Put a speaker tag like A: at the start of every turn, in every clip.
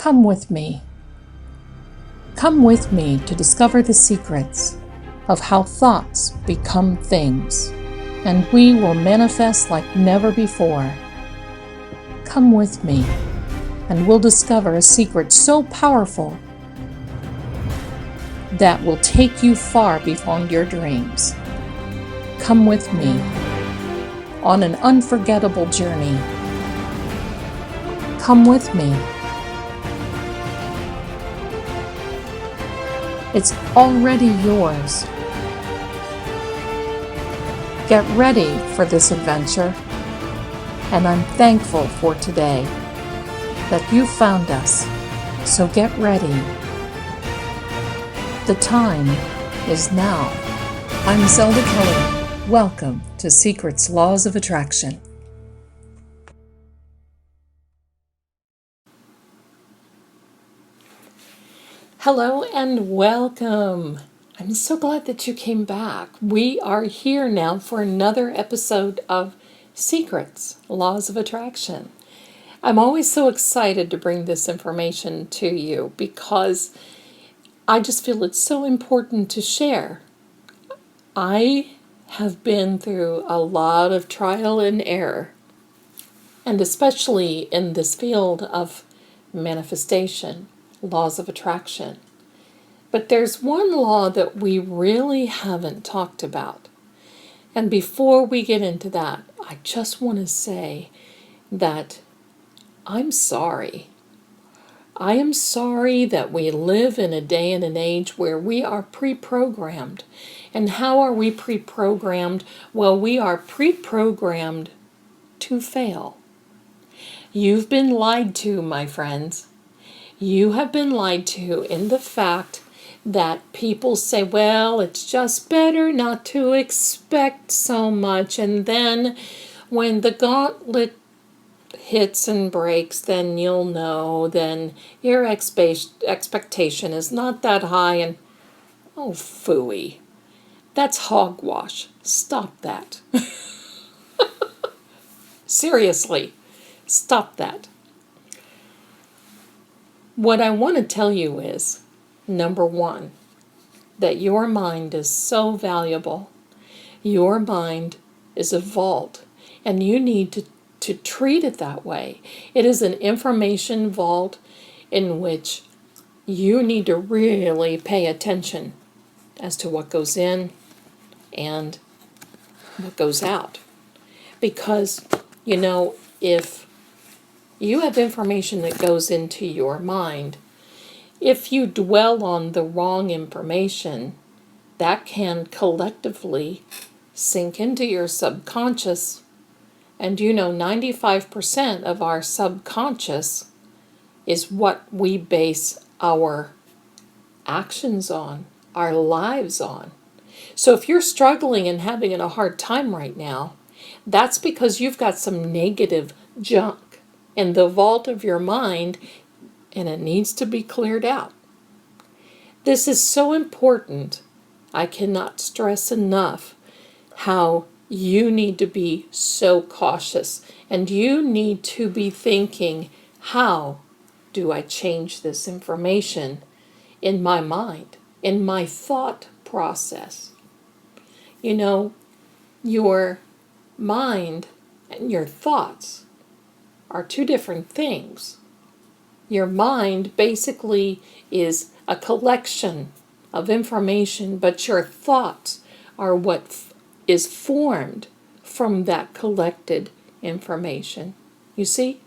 A: Come with me. Come with me to discover the secrets of how thoughts become things, and we will manifest like never before. Come with me, and we'll discover a secret so powerful that will take you far beyond your dreams. Come with me on an unforgettable journey. Come with me. It's already yours. Get ready for this adventure, and I'm thankful for today that you found us, so get ready. The time is now. I'm Zelda Kelly. Welcome to Secrets Laws of Attraction. Hello and welcome. I'm so glad that you came back. We are here now for another episode of Secrets Laws of Attraction. I'm always so excited to bring this information to you because I just feel it's so important to share. I have been through a lot of trial and error, and especially in this field of manifestation, laws of attraction. But there's one law that we really haven't talked about. And before we get into that, I just want to say that I'm sorry. I am sorry that we live in a day and an age where we are pre-programmed. And how are we pre-programmed? Well, we are pre-programmed to fail. You've been lied to, my friends. You have been lied to in the fact that people say, well, it's just better not to expect so much. And then when the gauntlet hits and breaks, then you'll know, then your expectation is not that high, and oh, phooey. That's hogwash. Stop that. Seriously, stop that. What I want to tell you is, number one, that your mind is so valuable. Your mind is a vault, and you need to treat it that way. It is an information vault in which you need to really pay attention as to what goes in and what goes out. Because, if you have information that goes into your mind, if you dwell on the wrong information, that can collectively sink into your subconscious. And 95% of our subconscious is what we base our actions on, our lives on. So if you're struggling and having a hard time right now, that's because you've got some negative junk in the vault of your mind, and it needs to be cleared out. This is so important. I cannot stress enough how you need to be so cautious, and you need to be thinking, how do I change this information in my mind, in my thought process? Your mind and your thoughts are two different things. Your mind basically is a collection of information, but your thoughts are what is formed from that collected information. You see?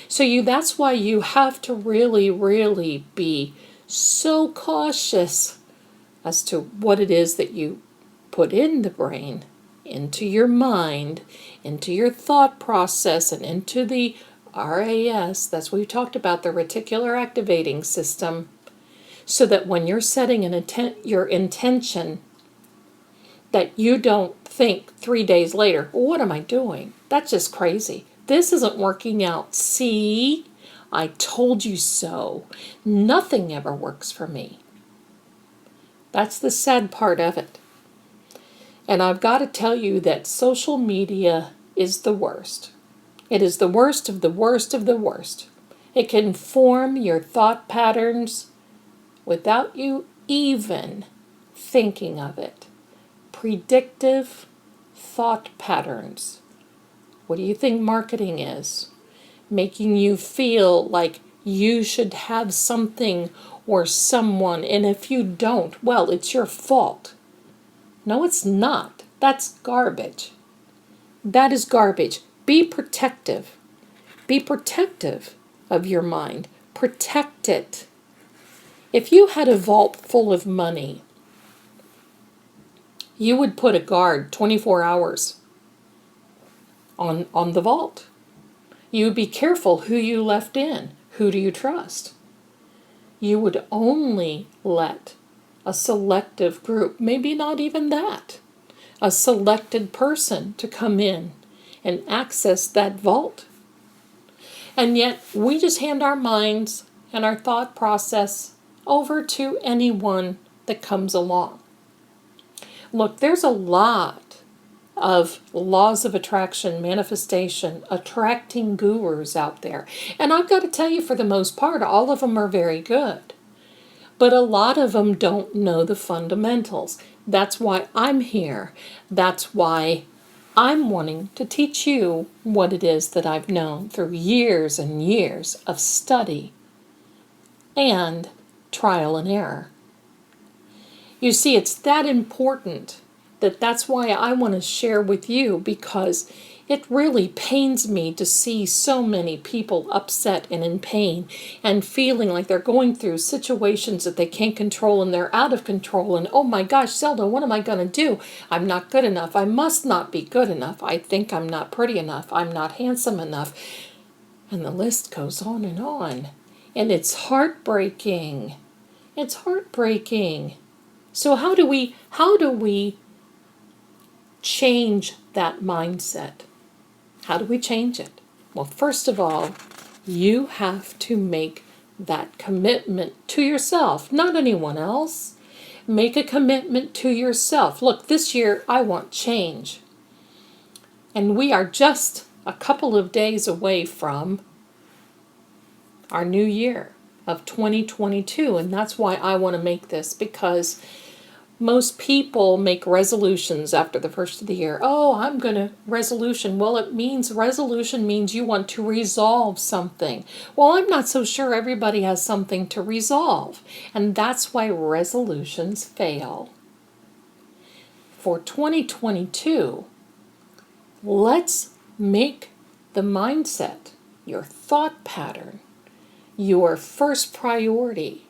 A: So that's why you have to really, really be so cautious as to what it is that you put in the brain, into your mind, into your thought process, and into the RAS, that's what we talked about, the reticular activating system, so that when you're setting your intention, that you don't think 3 days later, well, what am I doing? That's just crazy. This isn't working out. See, I told you so. Nothing ever works for me. That's the sad part of it. And I've got to tell you that social media is the worst. It is the worst of the worst of the worst. It can form your thought patterns without you even thinking of it. Predictive thought patterns. What do you think marketing is? Making you feel like you should have something or someone, and if you don't, well, it's your fault. No, it's not. That's garbage. That is garbage. Be protective. Be protective of your mind. Protect it. If you had a vault full of money, you would put a guard 24 hours on the vault. You would be careful who you left in. Who do you trust? You would only let a selective group, maybe not even that, a selected person to come in and access that vault. And yet we just hand our minds and our thought process over to anyone that comes along. Look, there's a lot of laws of attraction, manifestation, attracting gurus out there. And I've got to tell you, for the most part, all of them are very good. But a lot of them don't know the fundamentals. That's why I'm here. That's why I'm wanting to teach you what it is that I've known through years and years of study and trial and error. You see, it's that important that's why I want to share with you, because it really pains me to see so many people upset and in pain and feeling like they're going through situations that they can't control and they're out of control. And oh my gosh, Zelda, what am I going to do? I'm not good enough. I must not be good enough. I think I'm not pretty enough. I'm not handsome enough. And the list goes on and on. And it's heartbreaking. It's heartbreaking. So how do we change that mindset? How do we change it? Well, first of all, you have to make that commitment to yourself, not anyone else. Make a commitment to yourself. Look, this year I want change. And we are just a couple of days away from our new year of 2022. And that's why I want to make this, because most people make resolutions after the first of the year. Oh, I'm going to resolution. Well, resolution means you want to resolve something. Well, I'm not so sure everybody has something to resolve. And that's why resolutions fail. For 2022, let's make the mindset, your thought pattern, your first priority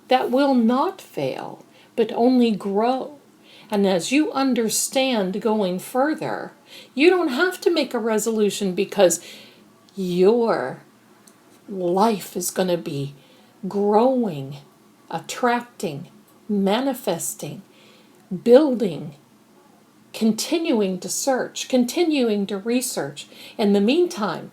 A: that will not fail, but only grow. And as you understand going further, you don't have to make a resolution, because your life is going to be growing, attracting, manifesting, building, continuing to search, continuing to research. In the meantime,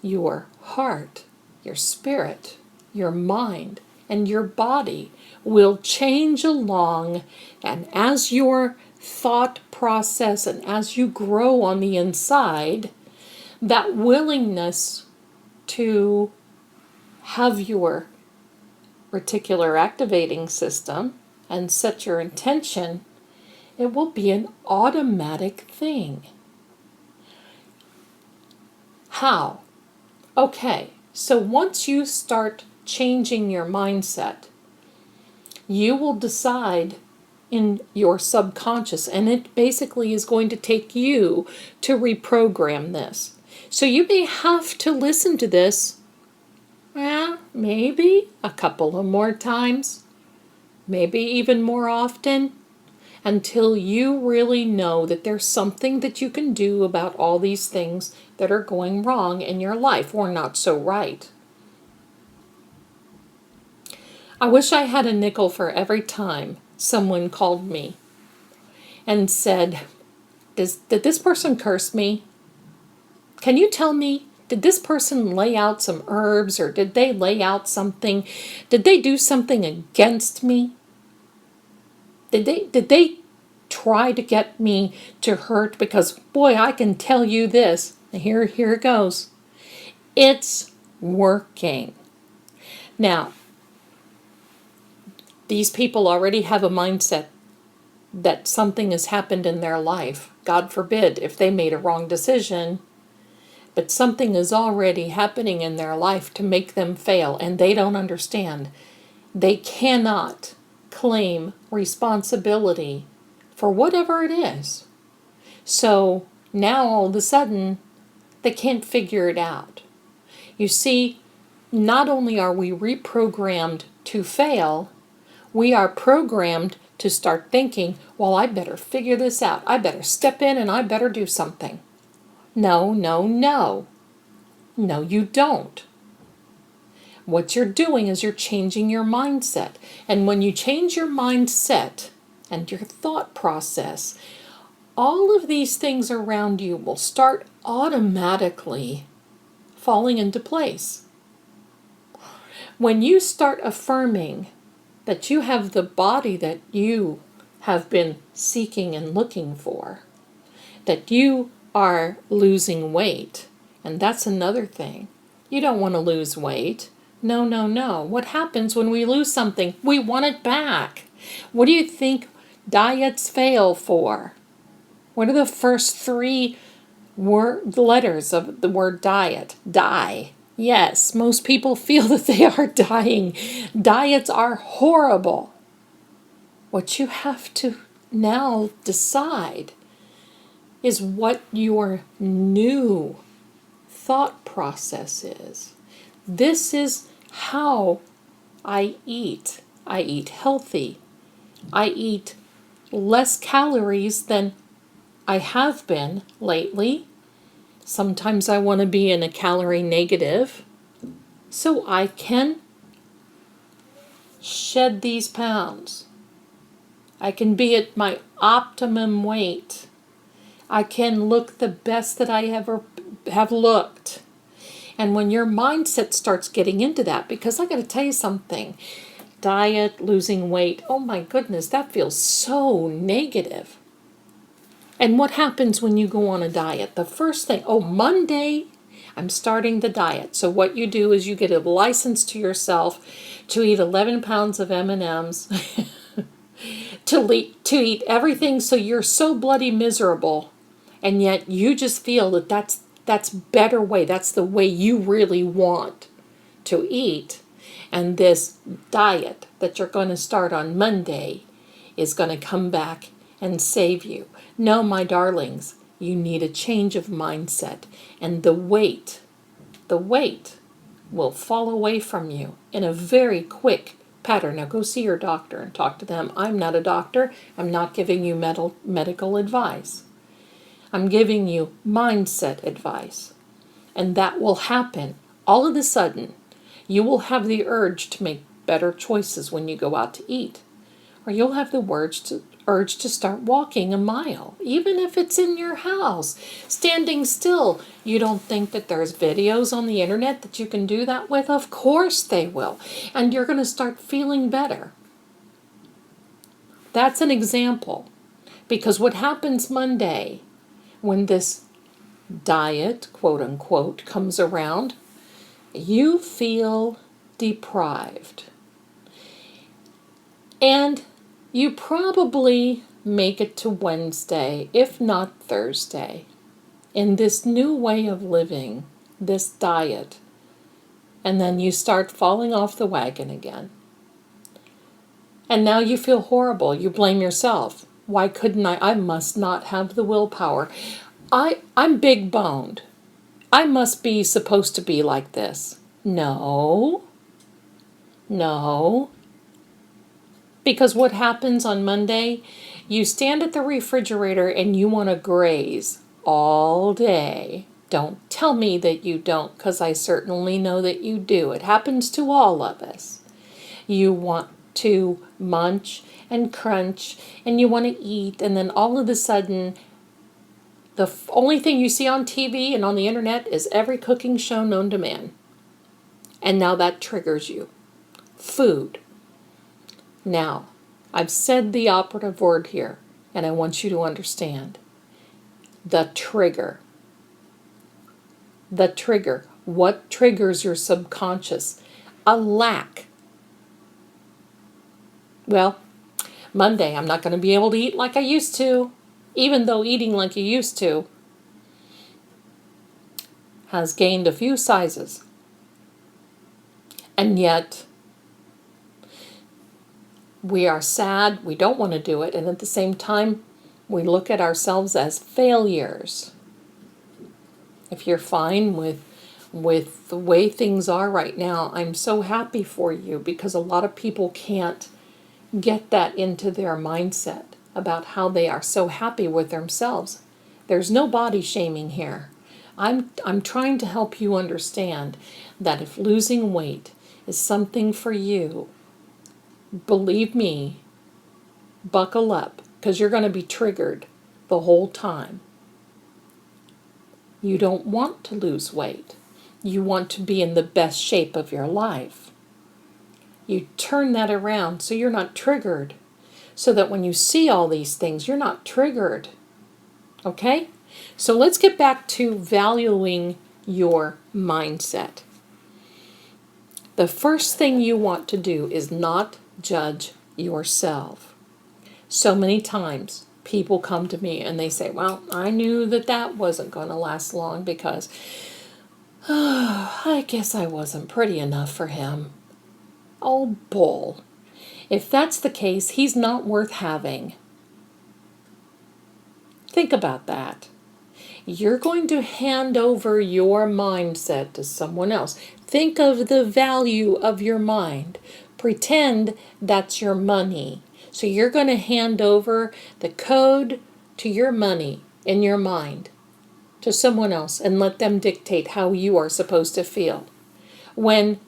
A: your heart, your spirit, your mind, and your body will change along, and as your thought process and as you grow on the inside, that willingness to have your reticular activating system and set your intention, it will be an automatic thing. How? Okay, so once you start changing your mindset, you will decide in your subconscious, and it basically is going to take you to reprogram this. So you may have to listen to this, maybe a couple of more times, maybe even more often, until you really know that there's something that you can do about all these things that are going wrong in your life, or not so right. I wish I had a nickel for every time someone called me and said, did this person curse me? Can you tell me, did this person lay out some herbs, or did they lay out something? Did they do something against me? Did they try to get me to hurt? Because boy, I can tell you this. Here it goes. It's working. Now, these people already have a mindset that something has happened in their life. God forbid if they made a wrong decision, but something is already happening in their life to make them fail, and they don't understand. They cannot claim responsibility for whatever it is. So now all of a sudden, they can't figure it out. You see, not only are we reprogrammed to fail, we are programmed to start thinking, well, I better figure this out. I better step in and I better do something. No, no, no. No, you don't. What you're doing is you're changing your mindset. And when you change your mindset and your thought process, all of these things around you will start automatically falling into place. When you start affirming that you have the body that you have been seeking and looking for, that you are losing weight, and that's another thing. You don't want to lose weight. No, no, no. What happens when we lose something? We want it back. What do you think diets fail for? What are the first three letters of the word diet? Die. Yes, most people feel that they are dying. Diets are horrible. What you have to now decide is what your new thought process is. This is how I eat. I eat healthy. I eat less calories than I have been lately. Sometimes I want to be in a calorie negative so I can shed these pounds. I can be at my optimum weight. I can look the best that I ever have looked. And when your mindset starts getting into that, because I got to tell you something, diet, losing weight, oh my goodness, that feels so negative. And what happens when you go on a diet? The first thing, Monday, I'm starting the diet. So what you do is you get a license to yourself to eat 11 pounds of M&Ms, to eat everything so you're so bloody miserable, and yet you just feel that that's better way. That's the way you really want to eat. And this diet that you're going to start on Monday is going to come back and save you. No, my darlings, you need a change of mindset, and the weight will fall away from you in a very quick pattern. Now go see your doctor and talk to them. I'm not a doctor. I'm not giving you medical advice. I'm giving you mindset advice. And that will happen. All of a sudden, you will have the urge to make better choices when you go out to eat. Or you'll have the urge to start walking a mile, even if it's in your house, standing still. You don't think that there's videos on the internet that you can do that with? Of course they will. And you're going to start feeling better. That's an example. Because what happens Monday when this diet, quote unquote, comes around, you feel deprived. And you probably make it to Wednesday, if not Thursday, in this new way of living, this diet. And then you start falling off the wagon again. And now you feel horrible. You blame yourself. Why couldn't I? I must not have the willpower. I'm big boned. I must be supposed to be like this. No. Because what happens on Monday? You stand at the refrigerator and you want to graze all day. Don't tell me that you don't, because I certainly know that you do. It happens to all of us. You want to munch and crunch and you want to eat, and then all of a sudden the only thing you see on TV and on the internet is every cooking show known to man. And now that triggers you. Food. Now, I've said the operative word here, and I want you to understand. The trigger. What triggers your subconscious? A lack. Well, Monday, I'm not going to be able to eat like I used to, even though eating like you used to has gained a few sizes. And yet, we are sad, we don't want to do it, and at the same time, we look at ourselves as failures. If you're fine with the way things are right now, I'm so happy for you, because a lot of people can't get that into their mindset about how they are so happy with themselves. There's no body shaming here. I'm trying to help you understand that if losing weight is something for you, believe me, buckle up, because you're going to be triggered the whole time. You don't want to lose weight. You want to be in the best shape of your life. You turn that around so you're not triggered, so that when you see all these things, you're not triggered. Okay? So let's get back to valuing your mindset. The first thing you want to do is not judge yourself. So many times people come to me and they say, well, I knew that wasn't going to last long because I guess I wasn't pretty enough for him. Oh, bull. If that's the case, he's not worth having. Think about that. You're going to hand over your mindset to someone else. Think of the value of your mind. Pretend that's your money. So you're going to hand over the code to your money in your mind to someone else and let them dictate how you are supposed to feel. When,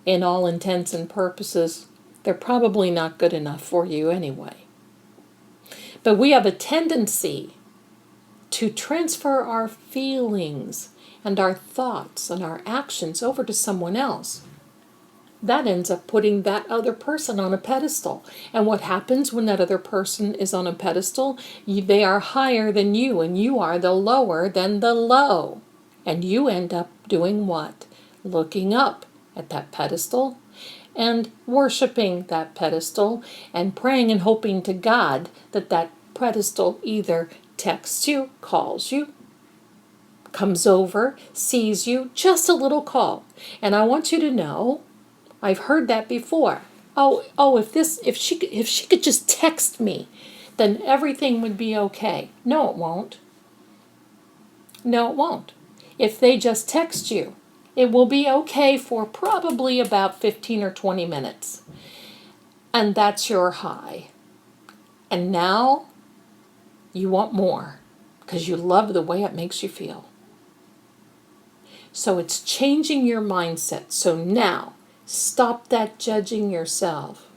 A: in all intents and purposes, they're probably not good enough for you anyway. But we have a tendency to transfer our feelings and our thoughts and our actions over to someone else. That ends up putting that other person on a pedestal. And what happens when that other person is on a pedestal? They are higher than you, and you are the lower than the low. And you end up doing what? Looking up at that pedestal and worshiping that pedestal and praying and hoping to God that that pedestal either texts you, calls you, comes over, sees you, just a little call. And I want you to know, I've heard that before. If she could just text me, then everything would be okay. No, it won't. No, it won't. If they just text you, it will be okay for probably about 15 or 20 minutes. And that's your high. And now you want more because you love the way it makes you feel. So it's changing your mindset. So now, stop that judging yourself.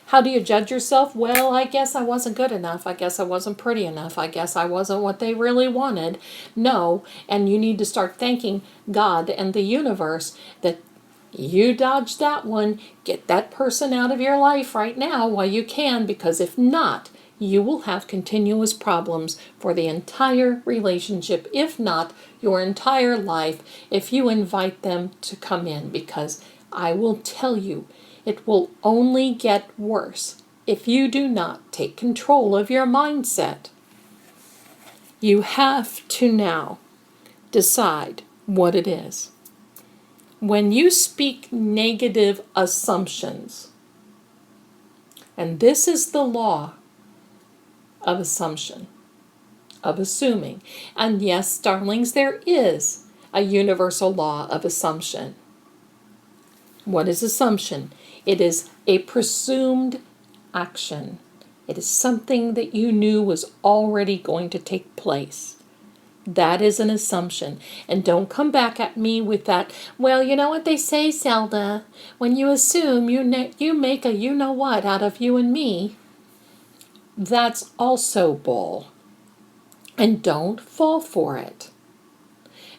A: How do you judge yourself? Well, I guess I wasn't good enough. I guess I wasn't pretty enough. I guess I wasn't what they really wanted. No, and you need to start thanking God and the universe that you dodged that one. Get that person out of your life right now while you can, because if not, you will have continuous problems for the entire relationship, if not your entire life, if you invite them to come in, because I will tell you, it will only get worse if you do not take control of your mindset. You have to now decide what it is. When you speak negative assumptions, and this is the law of assumption, of assuming. And yes, darlings, there is a universal law of assumption. What is assumption? It is a presumed action. It is something that you knew was already going to take place. That is an assumption. And don't come back at me with that, well, you know what they say, Zelda, when you assume, you make a you-know-what out of you and me. That's also bull. And don't fall for it.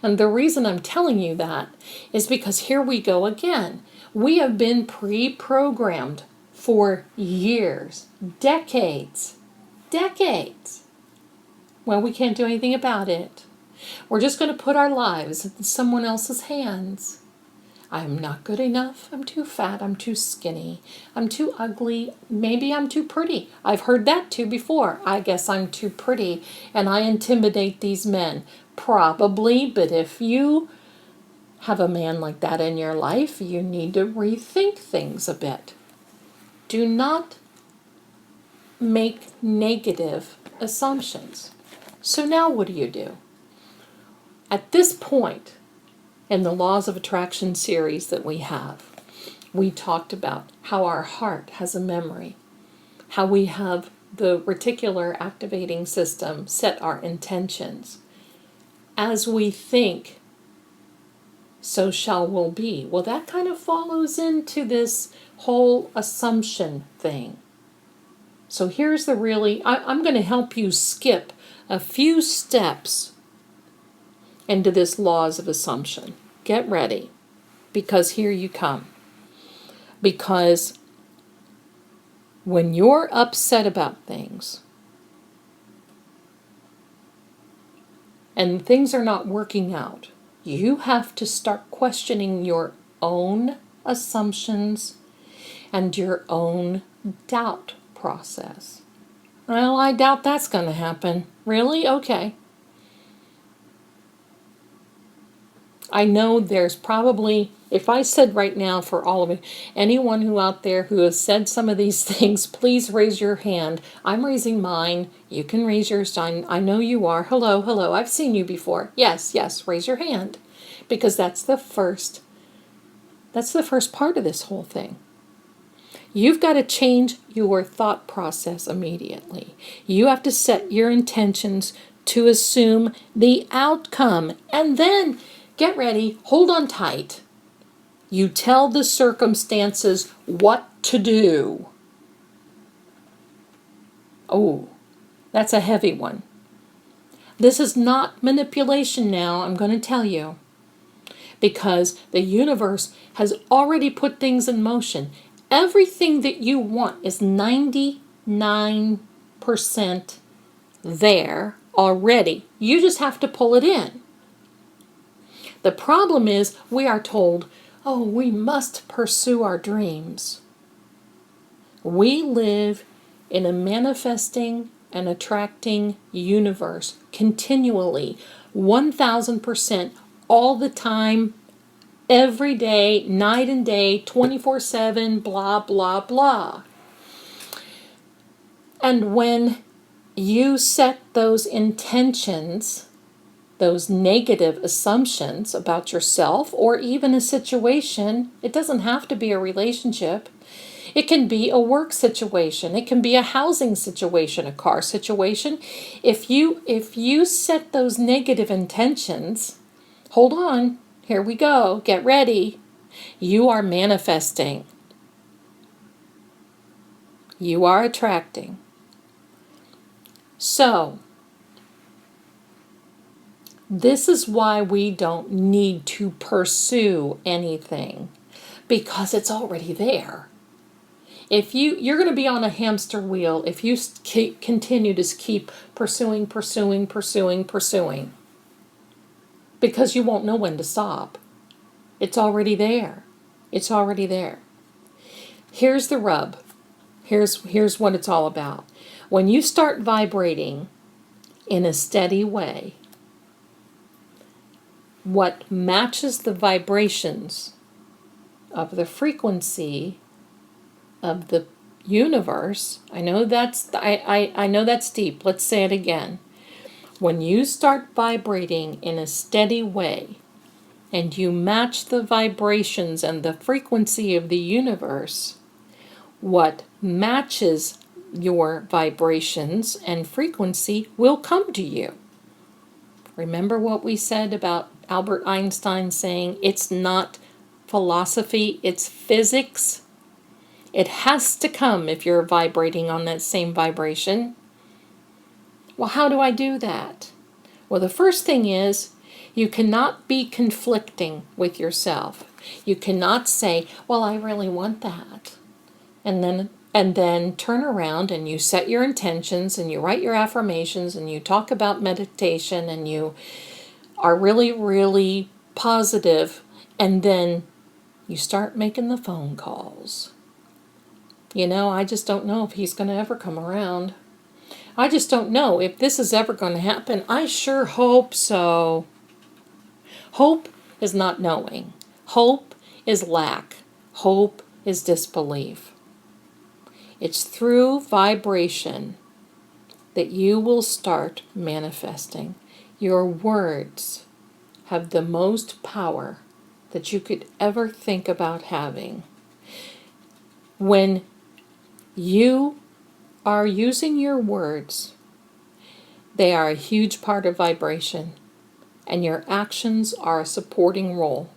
A: And the reason I'm telling you that is because here we go again. We have been pre-programmed for years, decades. Well, we can't do anything about it. We're just going to put our lives in someone else's hands. I'm not good enough. I'm too fat. I'm too skinny. I'm too ugly. Maybe I'm too pretty. I've heard that too before. I guess I'm too pretty and I intimidate these men. Probably, but if you have a man like that in your life, you need to rethink things a bit. Do not make negative assumptions. So now what do? At this point in the Laws of Attraction series that we have, we talked about how our heart has a memory, how we have the reticular activating system set our intentions. As we think, so shall will be. Well, that kind of follows into this whole assumption thing. So here's the I'm going to help you skip a few steps into this laws of assumption. Get ready, because here you come. Because when you're upset about things and things are not working out, you have to start questioning your own assumptions and your own doubt process. Well, I doubt that's going to happen. Really? Okay. I know there's probably, if I said right now for all of you, anyone who out there who has said some of these things, please raise your hand. I'm raising mine. You can raise yours. I know you are. Hello, hello. I've seen you before. Yes, yes, raise your hand. Because that's the first part of this whole thing. You've got to change your thought process immediately. You have to set your intentions to assume the outcome. And then, get ready, hold on tight. You tell the circumstances what to do. Oh, that's a heavy one. This is not manipulation now, I'm going to tell you. Because the universe has already put things in motion. Everything that you want is 99% there already. You just have to pull it in. The problem is we are told, oh, we must pursue our dreams. We live in a manifesting and attracting universe continually, 1000%, all the time, every day, night and day, 24/7, blah, blah, blah. And when you set those intentions, those negative assumptions about yourself or even a situation, it doesn't have to be a relationship. It can be a work situation. It can be a housing situation, a car situation. If you set those negative intentions, hold on, here we go, get ready. You are manifesting. You are attracting. So, this is why we don't need to pursue anything, because it's already there. If you're going to be on a hamster wheel if you continue to keep pursuing, because you won't know when to stop. It's already there. It's already there. Here's the rub. Here's what it's all about. When you start vibrating in a steady way, what matches the vibrations of the frequency of the universe, I know that's deep. Let's say it again. When you start vibrating in a steady way and you match the vibrations and the frequency of the universe, what matches your vibrations and frequency will come to you. Remember what we said about Albert Einstein saying it's not philosophy, it's physics? It has to come if you're vibrating on that same vibration. Well, how do I do that? Well, the first thing is you cannot be conflicting with yourself. You cannot say, well, I really want that. And then turn around and you set your intentions and you write your affirmations and you talk about meditation and you are really, really positive, and then you start making the phone calls. I just don't know if he's going to ever come around. I just don't know if this is ever going to happen. I sure hope so. Hope is not knowing. Hope is lack. Hope is disbelief. It's through vibration that you will start manifesting. Your words have the most power that you could ever think about having. When you are using your words, they are a huge part of vibration, and your actions are a supporting role.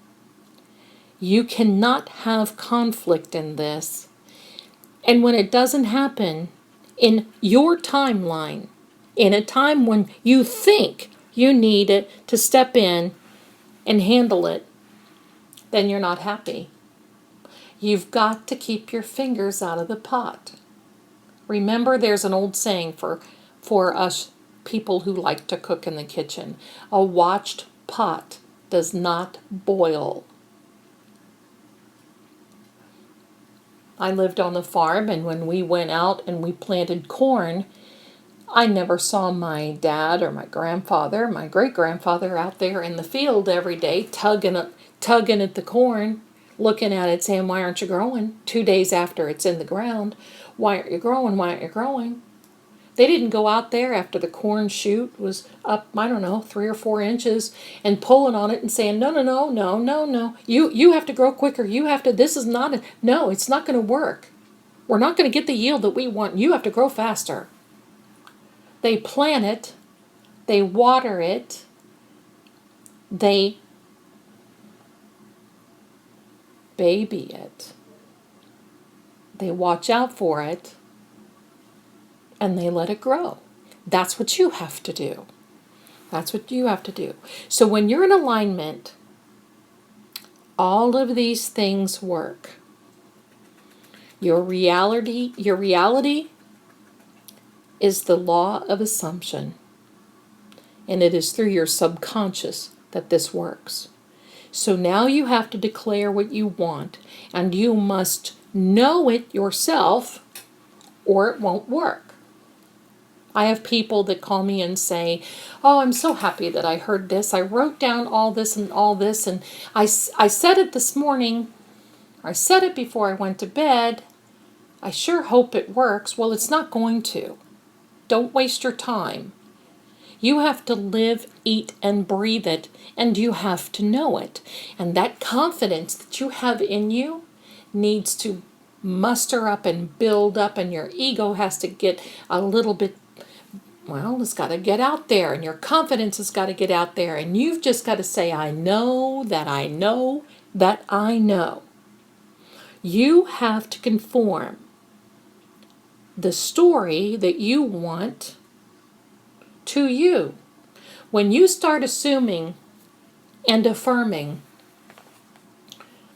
A: You cannot have conflict in this. And when it doesn't happen in your timeline, in a time when you think you need it to step in and handle it, then you're not happy. You've got to keep your fingers out of the pot. Remember, there's an old saying for us people who like to cook in the kitchen. A watched pot does not boil. I lived on the farm, and when we went out and we planted corn, I never saw my dad or my grandfather, my great-grandfather out there in the field every day tugging at the corn, looking at it saying, "Why aren't you growing?" 2 days after it's in the ground. "Why aren't you growing? Why aren't you growing?" They didn't go out there after the corn shoot was up, 3 or 4 inches, and pulling on it and saying, "No, no, no, no, no, no. You have to grow quicker. You have to, this is not, no, it's not going to work. We're not going to get the yield that we want. You have to grow faster." They plant it, they water it, they baby it, they watch out for it, and they let it grow. That's what you have to do. That's what you have to do. So when you're in alignment, all of these things work. Your reality is the law of assumption. And it is through your subconscious that this works. So now you have to declare what you want, and you must know it yourself, or it won't work. I have people that call me and say, "Oh, I'm so happy that I heard this. I wrote down all this, and I said it this morning. I said it before I went to bed. I sure hope it works." Well, it's not going to. Don't waste your time. You have to live, eat, and breathe it, and you have to know it. And that confidence that you have in you needs to muster up and build up, and your ego has to get a little bit, it's got to get out there, and your confidence has got to get out there, and you've just got to say, "I know that I know that I know." You have to conform the story that you want to you. When you start assuming and affirming,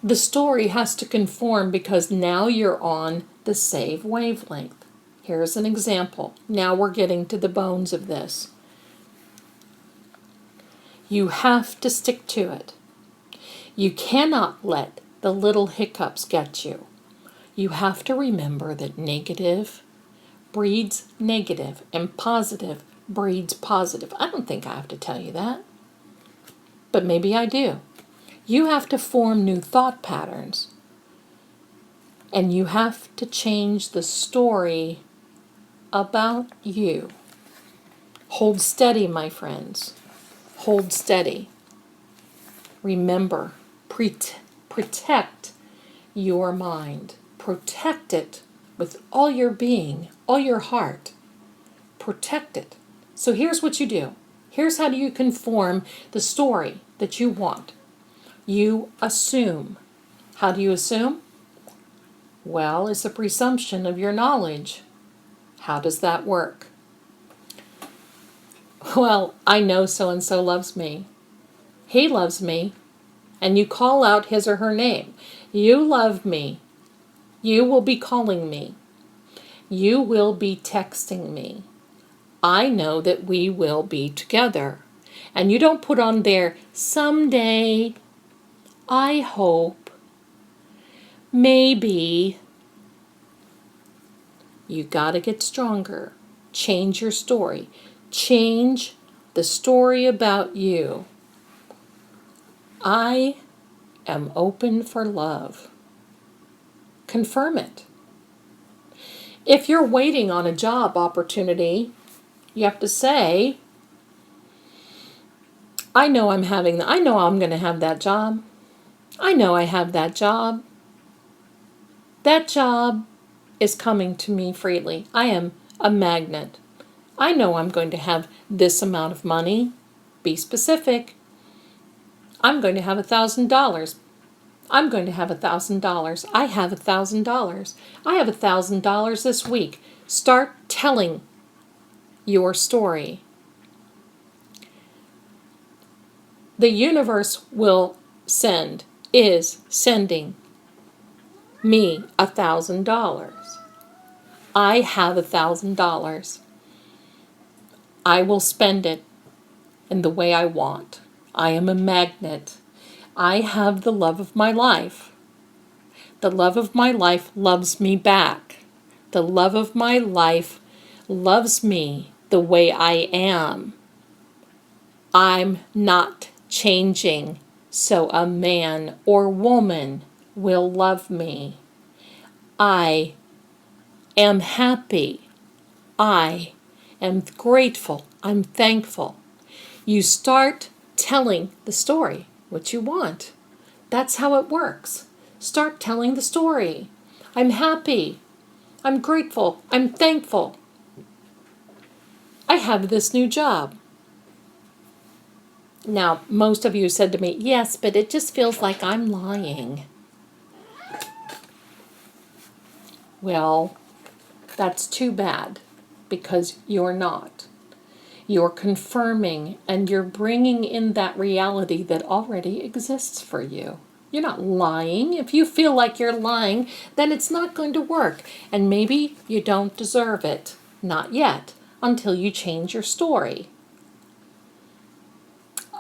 A: the story has to conform, because now you're on the same wavelength. Here's an example. Now we're getting to the bones of this. You have to stick to it. You cannot let the little hiccups get you. You have to remember that negative breeds negative, and positive breeds positive. I don't think I have to tell you that, but maybe I do. You have to form new thought patterns, and you have to change the story about you. Hold steady, my friends. Hold steady. Remember, protect your mind. Protect it with all your being, all your heart. Protect it. So here's what you do. Here's how you conform the story that you want. You assume. How do you assume? Well, it's a presumption of your knowledge. How does that work? Well, I know so-and-so loves me. He loves me. And you call out his or her name. You love me. You will be calling me. You will be texting me. I know that we will be together. And you don't put on there, someday, I hope, maybe. You got to get stronger. Change your story. Change the story about you. I am open for love. Confirm it. If you're waiting on a job opportunity, you have to say, I know I'm going to have that job. I know I have that job. That job is coming to me freely. I am a magnet. I know I'm going to have this amount of money. Be specific. I'm going to have $1,000. I'm going to have $1,000. I have $1,000. I have $1,000 this week. Start telling your story. The universe is sending me $1,000. I have $1,000. I will spend it in the way I want. I am a magnet. I have the love of my life. The love of my life loves me back. The love of my life loves me the way I am. I'm not changing so a man or woman will love me. I am happy. I am grateful. I'm thankful. You start telling the story, what you want. That's how it works. Start telling the story. I'm happy. I'm grateful. I'm thankful. I have this new job. Now, most of you said to me, yes, but it just feels like I'm lying. Well, that's too bad, because you're not. You're confirming and you're bringing in that reality that already exists for you. You're not lying. If you feel like you're lying, then it's not going to work. And maybe you don't deserve it. Not yet, until you change your story.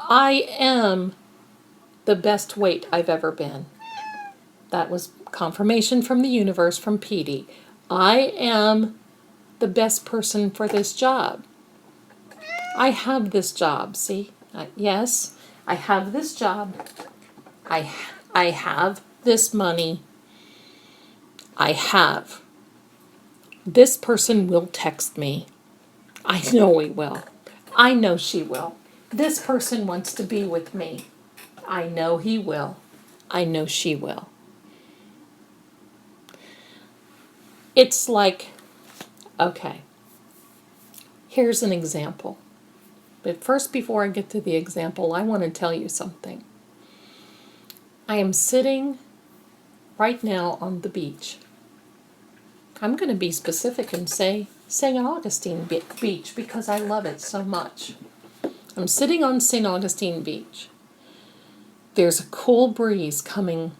A: I am the best weight I've ever been. That was confirmation from the universe, from Petey. I am the best person for this job. I have this job, see? Yes, I have this job. I have this money. I have. This person will text me. I know he will. I know she will. This person wants to be with me. I know he will. I know she will. It's like, okay, here's an example. But first, before I get to the example, I want to tell you something. I am sitting right now on the beach. I'm going to be specific and say St. Augustine Beach because I love it so much. I'm sitting on St. Augustine Beach. There's a cool breeze coming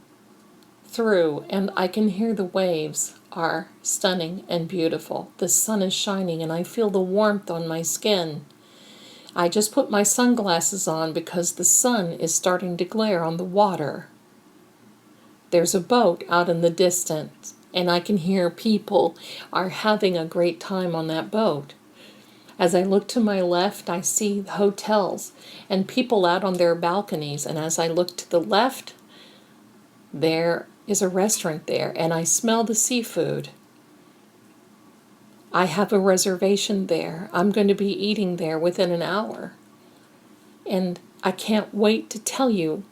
A: through, and I can hear the waves are stunning and beautiful. The sun is shining, and I feel the warmth on my skin. I just put my sunglasses on because the sun is starting to glare on the water. There's a boat out in the distance, and I can hear people are having a great time on that boat. As I look to my left, I see hotels and people out on their balconies, and as I look to the left, there is a restaurant there, and I smell the seafood. I have a reservation there. I'm going to be eating there within an hour. And I can't wait to tell you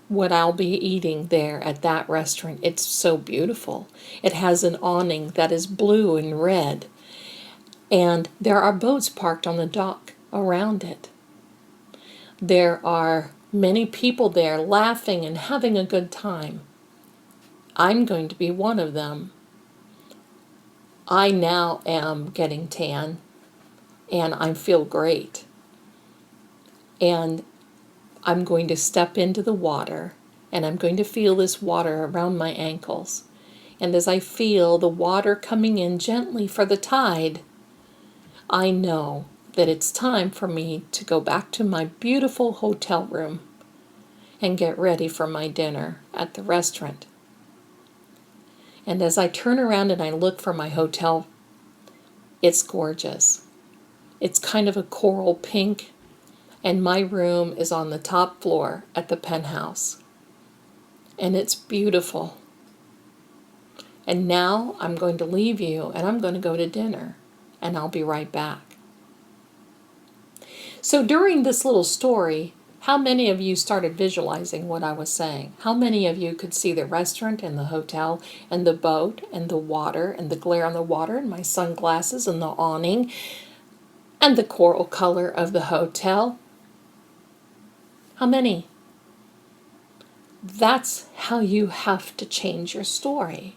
A: what I'll be eating there at that restaurant. It's so beautiful. It has an awning that is blue and red. And there are boats parked on the dock around it. There are many people there laughing and having a good time. I'm going to be one of them. I now am getting tan, and I feel great. And I'm going to step into the water, and I'm going to feel this water around my ankles. And as I feel the water coming in gently for the tide, I know that it's time for me to go back to my beautiful hotel room and get ready for my dinner at the restaurant. And as I turn around and I look for my hotel, it's gorgeous. It's kind of a coral pink, and my room is on the top floor at the penthouse. And it's beautiful. And now I'm going to leave you and I'm going to go to dinner, and I'll be right back. So during this little story, how many of you started visualizing what I was saying? How many of you could see the restaurant and the hotel and the boat and the water and the glare on the water and my sunglasses and the awning and the coral color of the hotel? How many? That's how you have to change your story.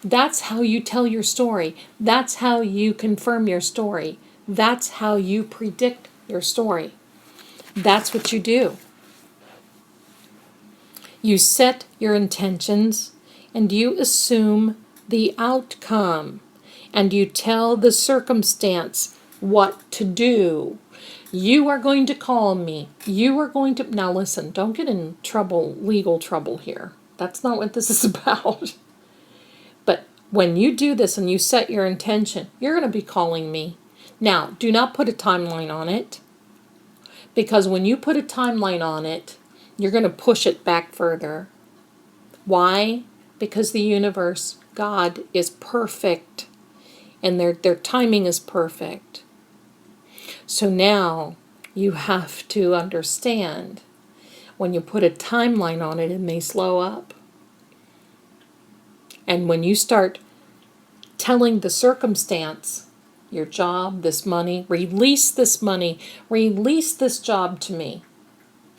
A: That's how you tell your story. That's how you confirm your story. That's how you predict your story. That's what you do. You set your intentions and you assume the outcome, and you tell the circumstance what to do. You are going to call me. You are going to... Now listen, don't get in trouble, legal trouble here. That's not what this is about. But when you do this and you set your intention, you're going to be calling me. Now, do not put a timeline on it, because when you put a timeline on it, you're going to push it back further. Why? Because the universe, God, is perfect, and their timing is perfect. So now you have to understand, when you put a timeline on it, it may slow up. And when you start telling the circumstance, your job, this money, release this money, release this job to me.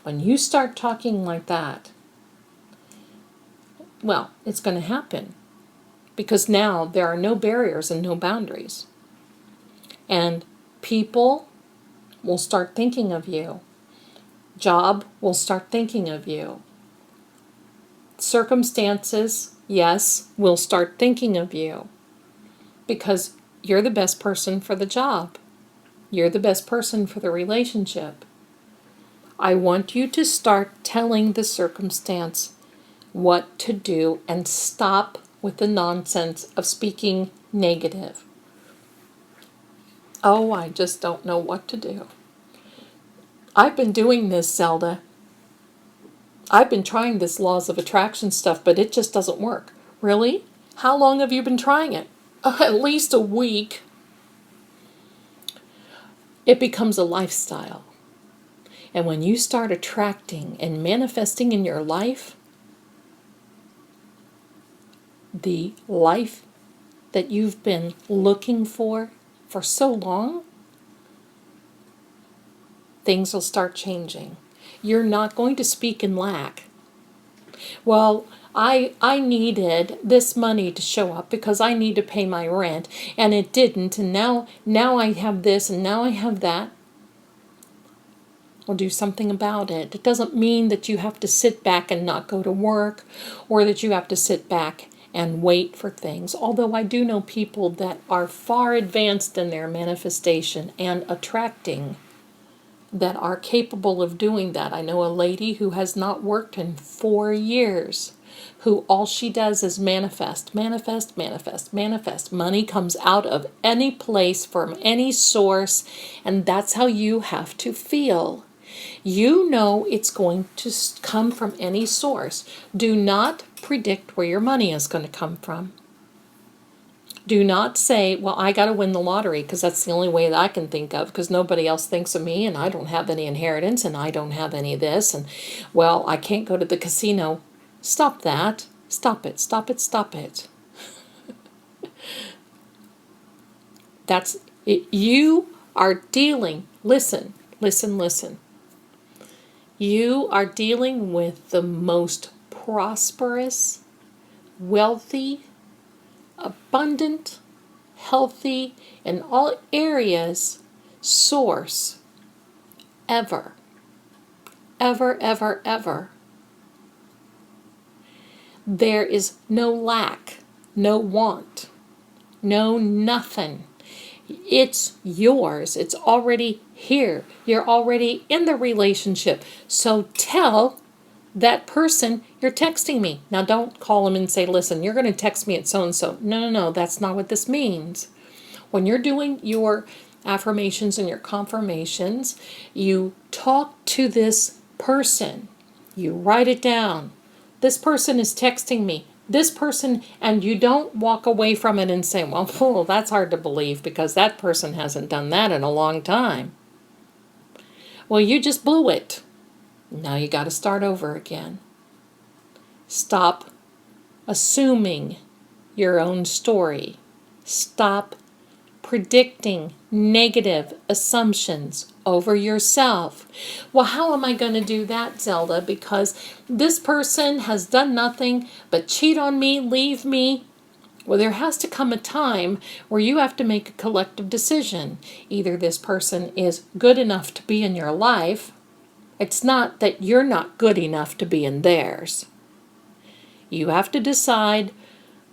A: When you start talking like that, well, it's going to happen. Because now there are no barriers and no boundaries. And people will start thinking of you. Job will start thinking of you. Circumstances, yes, will start thinking of you. Because you're the best person for the job. You're the best person for the relationship. I want you to start telling the circumstance what to do and stop with the nonsense of speaking negative. Oh, I just don't know what to do. I've been doing this, Zelda. I've been trying this laws of attraction stuff, but it just doesn't work. Really? How long have you been trying it? At least a week. It becomes a lifestyle. And when you start attracting and manifesting in your life, the life that you've been looking for so long, things will start changing. You're not going to speak in lack. Well, I needed this money to show up because I need to pay my rent, and it didn't, and now I have this and now I have that. Well, do something about it. It doesn't mean that you have to sit back and not go to work, or that you have to sit back and wait for things. Although I do know people that are far advanced in their manifestation and attracting, that are capable of doing that. I know a lady who has not worked in 4 years, who all she does is manifest, manifest, manifest, manifest. Money comes out of any place, from any source, and that's how you have to feel. You know it's going to come from any source. Do not predict where your money is going to come from. Do not say, well, I got to win the lottery because that's the only way that I can think of, because nobody else thinks of me, and I don't have any inheritance, and I don't have any of this, and, well, I can't go to the casino. Stop that. Stop it. Stop it. Stop it. That's it. You are dealing, listen. You are dealing with the most prosperous, wealthy, abundant, healthy, in all areas, source ever. Ever, ever, ever. There is no lack, no want, no nothing. It's yours. It's already here. You're already in the relationship. So tell that person you're texting me. Now don't call them and say, listen, you're going to text me at so and so. No, no, no. That's not what this means. When you're doing your affirmations and your confirmations, you talk to this person. You write it down. This person is texting me. This person, and you don't walk away from it and say, well, that's hard to believe because that person hasn't done that in a long time. Well, you just blew it. Now you got to start over again. Stop assuming your own story. Stop predicting negative assumptions over yourself. Well, how am I going to do that, Zelda? Because this person has done nothing but cheat on me, leave me. Well, there has to come a time where you have to make a collective decision. Either this person is good enough to be in your life. It's not that you're not good enough to be in theirs. You have to decide,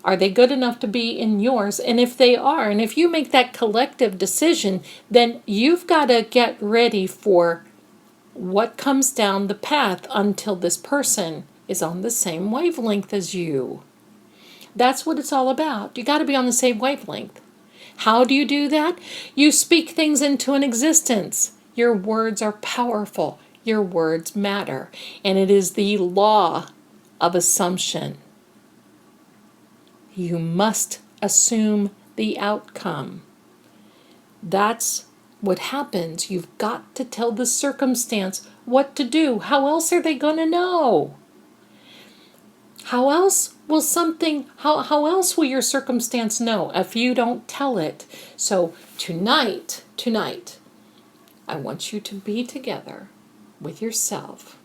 A: are they good enough to be in yours? And if they are, and if you make that collective decision, then you've got to get ready for what comes down the path until this person is on the same wavelength as you. That's what it's all about. You got to be on the same wavelength. How do you do that? You speak things into an existence. Your words are powerful. Your words matter. And it is the law of assumption. You must assume the outcome. That's what happens. You've got to tell the circumstance what to do. How else are they going to know? How else will your circumstance know if you don't tell it? So tonight, I want you to be together with yourself,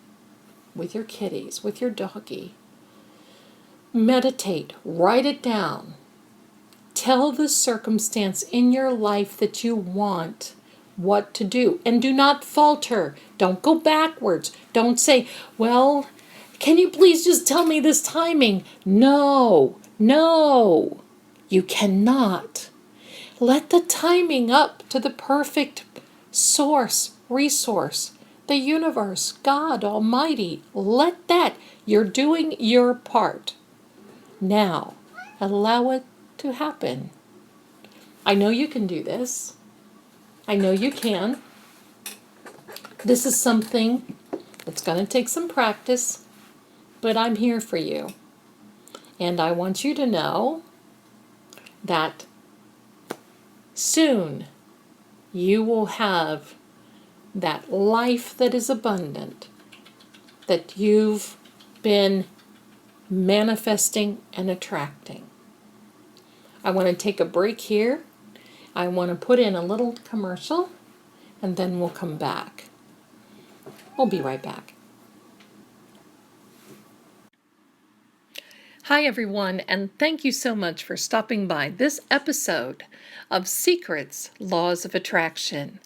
A: with your kitties, with your doggy. Meditate, write it down. Tell the circumstance in your life that you want what to do. And do not falter. Don't go backwards. Don't say, well, can you please just tell me this timing? No, you cannot. Let the timing up to the perfect resource, the universe, God Almighty. Let that. You're doing your part. Now, allow it to happen. I know you can do this. I know you can. This is something that's going to take some practice, but I'm here for you. And I want you to know that soon you will have that life that is abundant, that you've been manifesting and attracting. I want to take a break here. I want to put in a little commercial, and then we'll come back. We'll be right back. Hi, everyone, and thank you so much for stopping by this episode of Secrets, Laws of Attraction.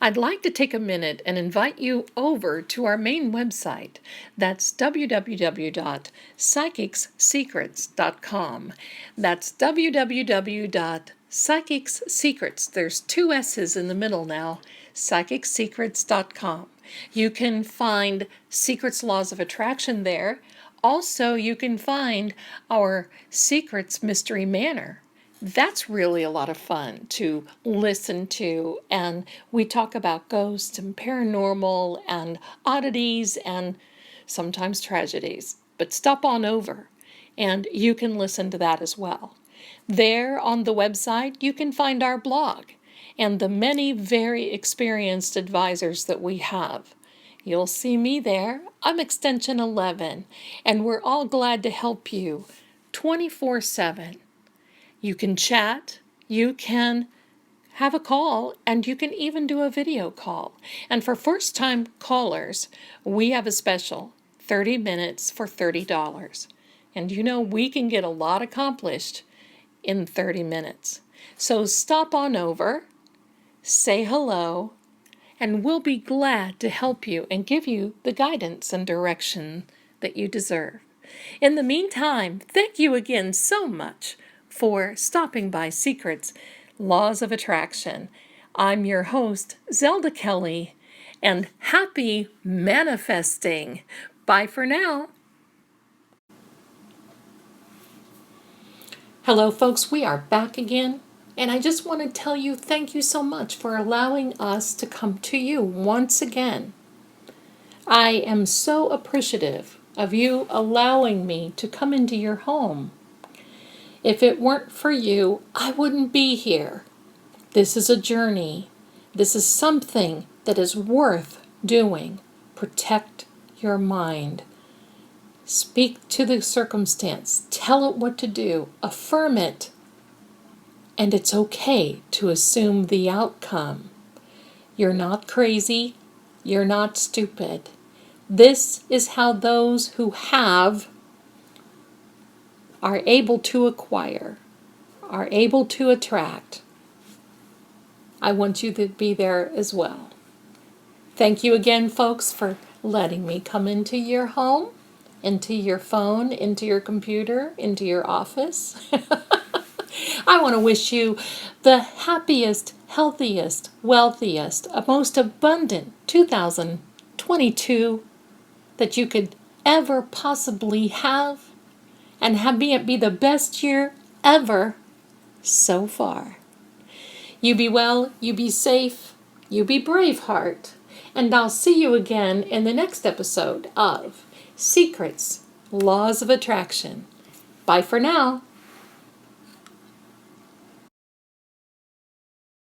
A: I'd like to take a minute and invite you over to our main website. That's www.psychicssecrets.com. That's www.psychicssecrets. There's 2 S's in the middle now. psychicssecrets.com. You can find Secrets, Laws of Attraction there. Also, you can find our Secrets Mystery Manor. That's really a lot of fun to listen to, and we talk about ghosts and paranormal and oddities and sometimes tragedies. But stop on over and you can listen to that as well. There on the website you can find our blog and the many very experienced advisors that we have. You'll see me there. I'm extension 11, and we're all glad to help you 24/7. You can chat, you can have a call, and you can even do a video call. And for first-time callers, we have a special, 30 minutes for $30. And you know, we can get a lot accomplished in 30 minutes. So stop on over, say hello, and we'll be glad to help you and give you the guidance and direction that you deserve. In the meantime, thank you again so much for stopping by Secrets, Laws of Attraction. I'm your host, Zelda Kelly, and happy manifesting. Bye for now. Hello, folks. We are back again. And I just want to tell you thank you so much for allowing us to come to you once again. I am so appreciative of you allowing me to come into your home. If it weren't for you, I wouldn't be here. This is a journey. This is something that is worth doing. Protect your mind. Speak to the circumstance. Tell it what to do. Affirm it. And it's okay to assume the outcome. You're not crazy. You're not stupid. This is how those who have are able to acquire, are able to attract. I want you to be there as well. Thank you again, folks, for letting me come into your home, into your phone, into your computer, into your office. I want to wish you the happiest, healthiest, wealthiest, most abundant 2022 that you could ever possibly have, and have it be the best year ever so far. You be well, you be safe, you be brave, heart, and I'll see you again in the next episode of Secrets, Laws of Attraction. Bye for now.